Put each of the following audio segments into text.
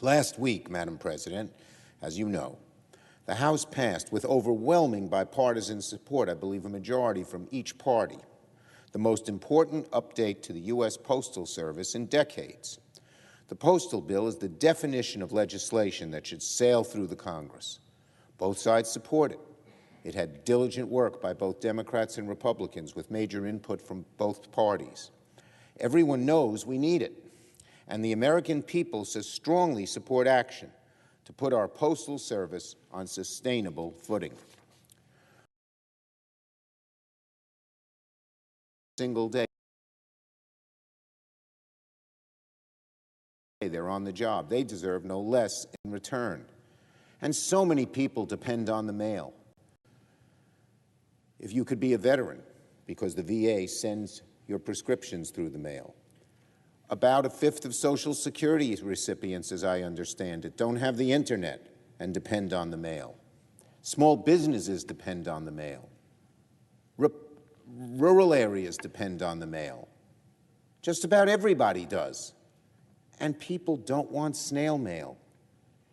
Last week, Madam President, as you know, the House passed with overwhelming bipartisan support, I believe a majority from each party, the most important update to the U.S. Postal Service in decades. The postal bill is the definition of legislation that should sail through the Congress. Both sides support it. It had diligent work by both Democrats and Republicans with major input from both parties. Everyone knows we need it, and the American people so strongly support action to put our postal service on sustainable footing. Single day they're on the job. They deserve no less in return. And so many people depend on the mail. If you could be a veteran, because the VA sends your prescriptions through the mail. About a fifth of Social Security recipients, as I understand it, don't have the internet and depend on the mail. Small businesses depend on the mail. Rural areas depend on the mail. Just about everybody does. And people don't want snail mail.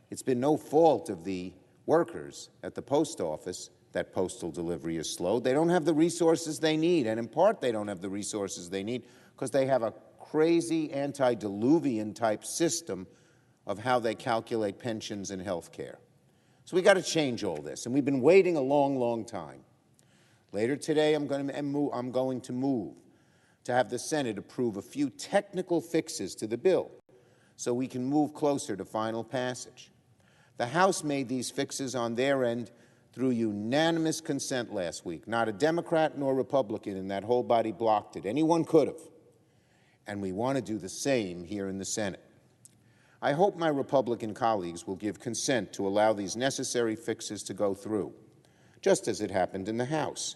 It's been no fault of the workers at the post office that postal delivery is slow. They don't have the resources they need, and in part they don't have the resources they need because they have a crazy antediluvian type system of how they calculate pensions and health care. So we got to change all this, and we've been waiting a long, long time. Later today, I'm going to move to have the Senate approve a few technical fixes to the bill so we can move closer to final passage. The House made these fixes on their end through unanimous consent last week. Not a Democrat nor Republican in that whole body blocked it. Anyone could have. And we want to do the same here in the Senate. I hope my Republican colleagues will give consent to allow these necessary fixes to go through, just as it happened in the House.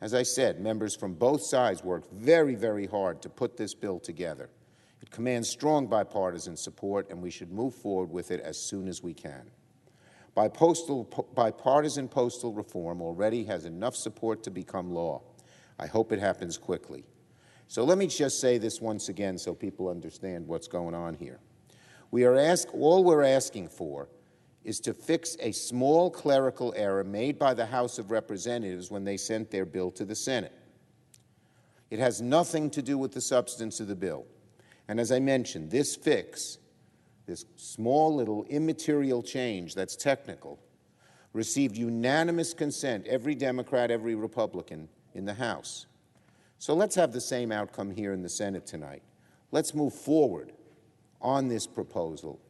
As I said, members from both sides worked very, very hard to put this bill together. It commands strong bipartisan support, and we should move forward with it as soon as we can. Bipartisan postal reform already has enough support to become law. I hope it happens quickly. So let me just say this once again so people understand what's going on here. All we're asking for is to fix a small clerical error made by the House of Representatives when they sent their bill to the Senate. It has nothing to do with the substance of the bill. And as I mentioned, this fix, this small little immaterial change that's technical, received unanimous consent, every Democrat, every Republican in the House. So let's have the same outcome here in the Senate tonight. Let's move forward on this proposal.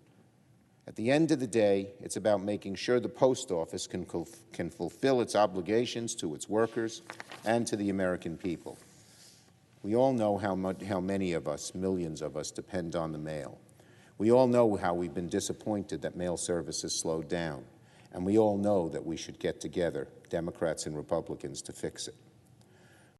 At the end of the day, it's about making sure the Post Office can fulfill its obligations to its workers and to the American people. We all know how many of us, millions of us, depend on the mail. We all know how we've been disappointed that mail service has slowed down. And we all know that we should get together, Democrats and Republicans, to fix it.